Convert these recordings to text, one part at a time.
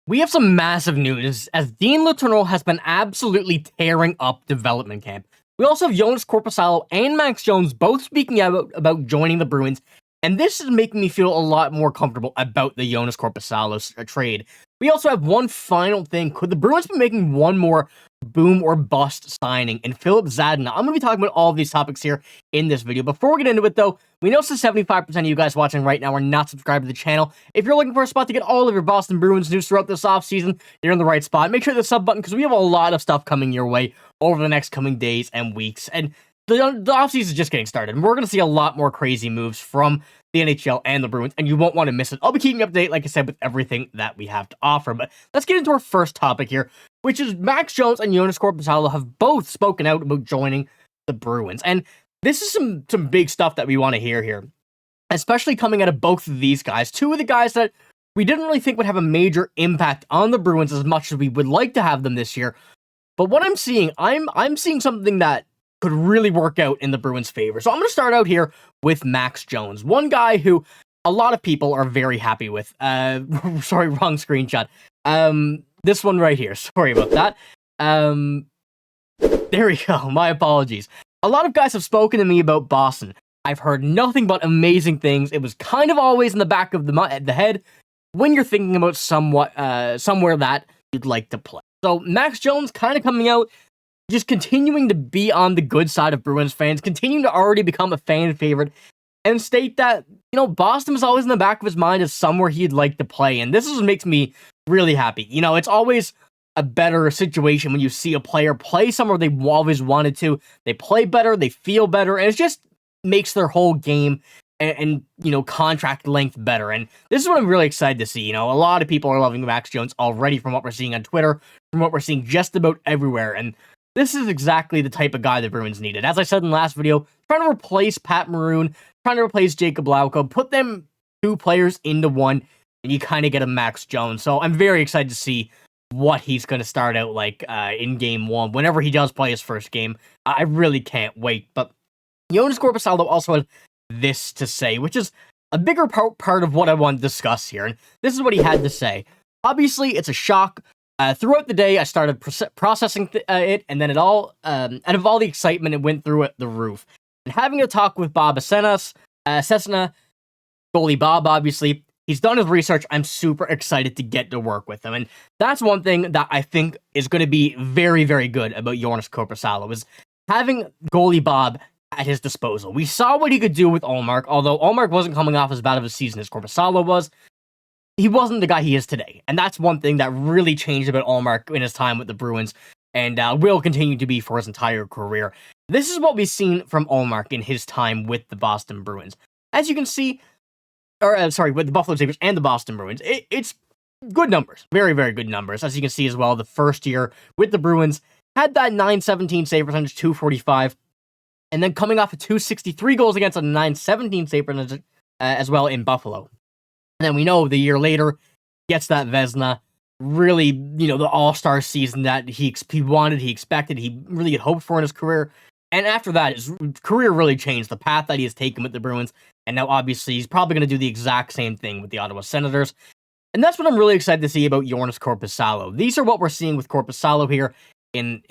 We have some massive news, as Dean Letourneau has been absolutely tearing up development camp. We also have Joonas Korpisalo and Max Jones both speaking out about joining the Bruins, and this is making me feel a lot more comfortable about the Joonas Korpisalo trade. We also have one final thing. Could the Bruins be making one more boom or bust signing in Filip Zadina? I'm going to be talking about all of these topics here in this video. Before we get into it, though, we know since 75% of you guys watching right now are not subscribed to the channel. If you're looking for a spot to get all of your Boston Bruins news throughout this offseason, you're in the right spot. Make sure to hit the sub button, because we have a lot of stuff coming your way over the next coming days and weeks. And the offseason is just getting started, and we're going to see a lot more crazy moves from the NHL and the Bruins, and you won't want to miss it. I'll be keeping you updated, like I said, with everything that we have to offer. But let's get into our first topic here, which is Max Jones and Joonas Korpisalo have both spoken out about joining the Bruins. And this is some big stuff that we want to hear here, especially coming out of both of these guys. Two of the guys that we didn't really think would have a major impact on the Bruins as much as we would like to have them this year. But what I'm seeing, I'm seeing something that could really work out in the Bruins' favor. So I'm going to start out here with Max Jones, one guy who a lot of people are very happy with. Sorry, wrong screenshot. This one right here. Sorry about that. There we go. My apologies. A lot of guys have spoken to me about Boston. I've heard nothing but amazing things. It was kind of always in the back of the head when you're thinking about somewhere that you'd like to play. So Max Jones kind of coming out, just continuing to be on the good side of Bruins fans, continuing to already become a fan favorite, and state that, Boston was always in the back of his mind as somewhere he'd like to play. And this is what makes me really happy. It's always a better situation when you see a player play somewhere they always wanted to. They play better, they feel better, and it just makes their whole game and contract length better. And this is what I'm really excited to see. A lot of people are loving Max Jones already from what we're seeing on Twitter, from what we're seeing just about everywhere. And this is exactly the type of guy the Bruins needed. As I said in the last video, trying to replace Pat Maroon, trying to replace Jacob Lauko, put them two players into one, and you kind of get a Max Jones. So I'm very excited to see what he's going to start out like in game one, whenever he does play his first game. I really can't wait. But Joonas Korpisalo also had this to say, which is a bigger part of what I want to discuss here. And this is what he had to say. Obviously, it's a shock. Throughout the day, I started processing it, and then it all, out of all the excitement, it went through the roof. And having a talk with Bob Cessna, goalie Bob, obviously, he's done his research. I'm super excited to get to work with him. And that's one thing that I think is going to be very, very good about Joonas Korpisalo, is having goalie Bob at his disposal. We saw what he could do with Ullmark, although Ullmark wasn't coming off as bad of a season as Korpisalo was. He wasn't the guy he is today. And that's one thing that really changed about Ullmark in his time with the Bruins, and will continue to be for his entire career. This is what we've seen from Ullmark in his time with the Boston Bruins. As you can see, with the Buffalo Sabres and the Boston Bruins, it's good numbers. Very, very good numbers. As you can see as well, the first year with the Bruins had that .917 save percentage, .245, and then coming off of 263 goals against a .917 save percentage as well in Buffalo. And then we know the year later, gets that Vezina, really, the all-star season that he wanted, he expected, he really had hoped for in his career. And after that, his career really changed, the path that he has taken with the Bruins. And now, obviously, he's probably going to do the exact same thing with the Ottawa Senators. And that's what I'm really excited to see about Joonas Korpisalo. These are what we're seeing with Korpisalo here in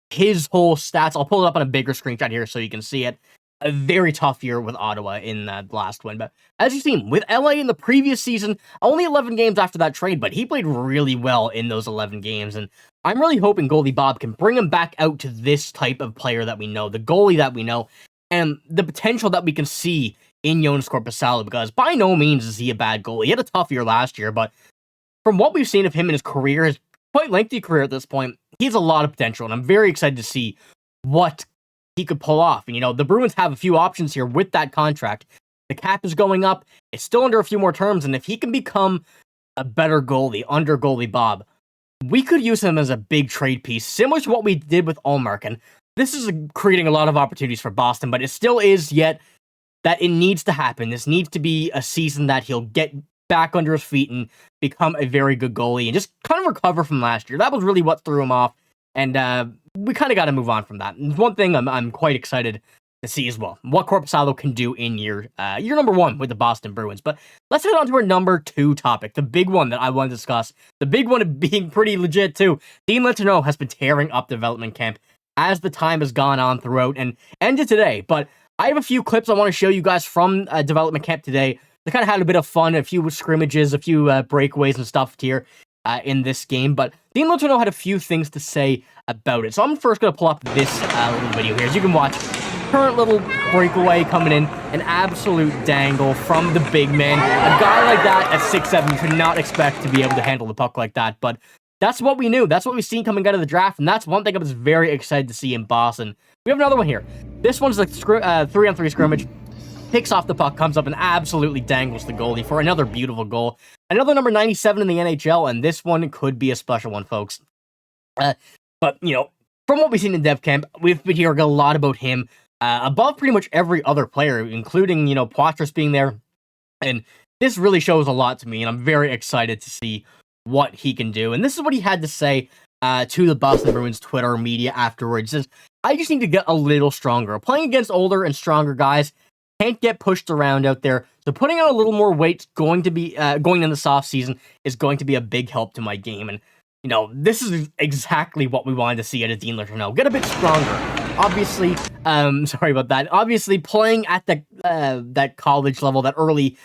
his whole stats. I'll pull it up on a bigger screenshot here so you can see it. A very tough year with Ottawa in that last win. But as you've seen, with LA in the previous season, only 11 games after that trade, but he played really well in those 11 games. And I'm really hoping goalie Bob can bring him back out to this type of player that we know, the goalie that we know, and the potential that we can see in Joonas Korpisalo, because by no means is he a bad goalie. He had a tough year last year, but from what we've seen of him in his career, his quite lengthy career at this point, he has a lot of potential, and I'm very excited to see what he could pull off. And, the Bruins have a few options here with that contract. The cap is going up. It's still under a few more terms, and if he can become a better goalie under goalie Bob, we could use him as a big trade piece, similar to what we did with Ullmark. And this is creating a lot of opportunities for Boston, but it still is yet that it needs to happen. This needs to be a season that he'll get back under his feet and become a very good goalie and just kind of recover from last year. That was really what threw him off. And we kind of got to move on from that. And one thing I'm quite excited to see as well what Korpisalo can do in year number 1 with the Boston Bruins. But let's head on to our number 2 topic, the big one that I want to discuss. The big one being pretty legit too. Dean Letourneau has been tearing up development camp as the time has gone on throughout and ended today. But I have a few clips I want to show you guys from development camp today. They kind of had a bit of fun, a few scrimmages, a few breakaways and stuff here in this game. But Dean Letourneau had a few things to say about it. So I'm first going to pull up this little video here. As you can watch, current little breakaway coming in, an absolute dangle from the big man. A guy like that at 6'7", you could not expect to be able to handle the puck like that. But that's what we knew. That's what we've seen coming out of the draft. And that's one thing I was very excited to see in Boston. We have another one here. This one's like 3-on-3 scrimmage. Picks off the puck, comes up and absolutely dangles the goalie for another beautiful goal. Another number 97 in the NHL, and this one could be a special one, folks. But, you know, from what we've seen in dev camp, we've been hearing a lot about him above pretty much every other player, including, you know, Poitras being there. And this really shows a lot to me, and I'm very excited to see what he can do. And this is what he had to say to the Boston Bruins Twitter media afterwards. He says, I just need to get a little stronger. Playing against older and stronger guys can't get pushed around out there. So putting on a little more weight going to be going in the soft season is going to be a big help to my game. And you know, this is exactly what we wanted to see out of Dean Letourneau. Get a bit stronger. Obviously, sorry about that. Obviously, playing at the that college level, that early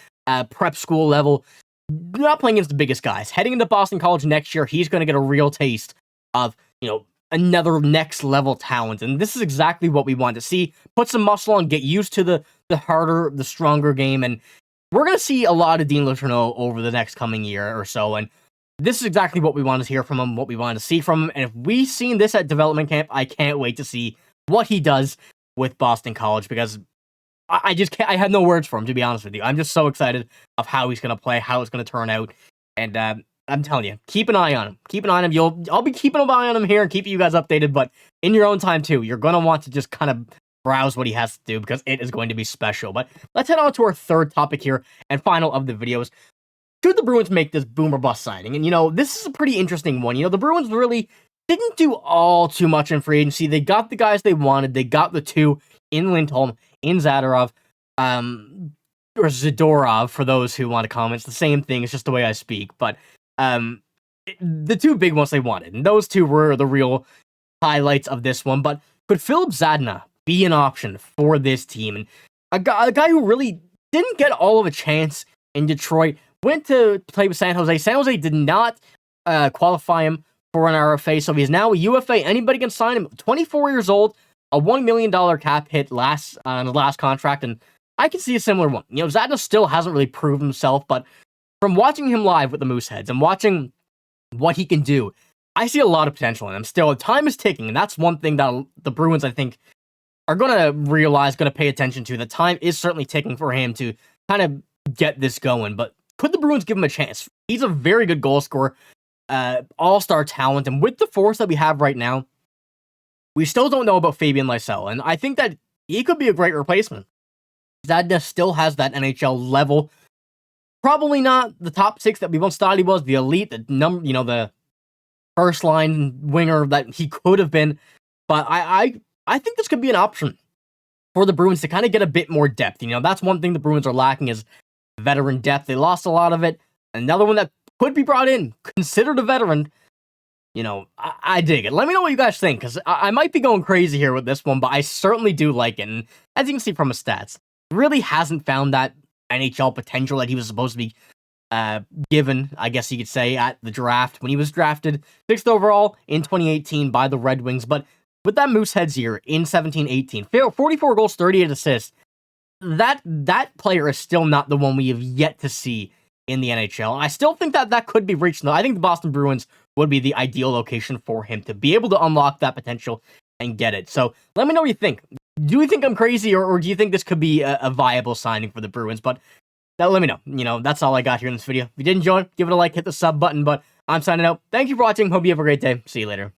prep school level, not playing against the biggest guys. Heading into Boston College next year, he's going to get a real taste of, you know, another next level talent. And this is exactly what we want to see. Put some muscle on, get used to the harder, the stronger game. And we're going to see a lot of Dean Letourneau over the next coming year or so. And this is exactly what we wanted to hear from him, what we wanted to see from him. And if we've seen this at development camp, I can't wait to see what he does with Boston College, because I just can't, I have no words for him, to be honest with you. I'm just so excited of how he's going to play, how it's going to turn out. And I'm telling you, keep an eye on him. Keep an eye on him. I'll be keeping an eye on him here and keeping you guys updated, but in your own time too. You're going to want to just kind of browse what he has to do, because it is going to be special. But let's head on to our third topic here and final of the videos. Should the Bruins make this boom or bust signing? And, you know, this is a pretty interesting one. You know, the Bruins really didn't do all too much in free agency. They got the guys they wanted. They got the two in Lindholm, in Zadorov, or Zadorov, for those who want to comment. It's the same thing. It's just the way I speak. But the two big ones they wanted. And those two were the real highlights of this one. But could Filip Zadina be an option for this team? And a guy who really didn't get all of a chance in Detroit, went to play with San Jose. San Jose did not qualify him for an RFA, so he's now a UFA. Anybody can sign him. 24 years old, a $1 million cap hit on the last contract, and I can see a similar one. You know, Zadina still hasn't really proved himself, but from watching him live with the Mooseheads and watching what he can do, I see a lot of potential in him. Still, time is ticking, and that's one thing that the Bruins, I think, are going to realize, going to pay attention to. The time is certainly ticking for him to kind of get this going, but could the Bruins give him a chance? He's a very good goal scorer, all-star talent, and with the force that we have right now, we still don't know about Fabian Lysell, and I think that he could be a great replacement. Zadina still has that NHL level. Probably not the top six that we once thought he was, the elite, the first line winger that he could have been, but I think this could be an option for the Bruins to kind of get a bit more depth. You know, that's one thing the Bruins are lacking, is veteran depth. They lost a lot of it. Another one that could be brought in, considered a veteran. You know, I dig it. Let me know what you guys think, because I might be going crazy here with this one, but I certainly do like it. And as you can see from his stats, really hasn't found that NHL potential that he was supposed to be given, I guess you could say, at the draft, when he was drafted 6th overall in 2018 by the Red Wings. But with that Mooseheads year in 17-18, 44 goals, 38 assists, that player is still not the one we have yet to see in the NHL. And I still think that could be reached. I think the Boston Bruins would be the ideal location for him to be able to unlock that potential and get it. So let me know what you think. Do you think I'm crazy, or do you think this could be a viable signing for the Bruins? But let me know. You know, that's all I got here in this video. If you did enjoy it, give it a like, hit the sub button. But I'm signing out. Thank you for watching. Hope you have a great day. See you later.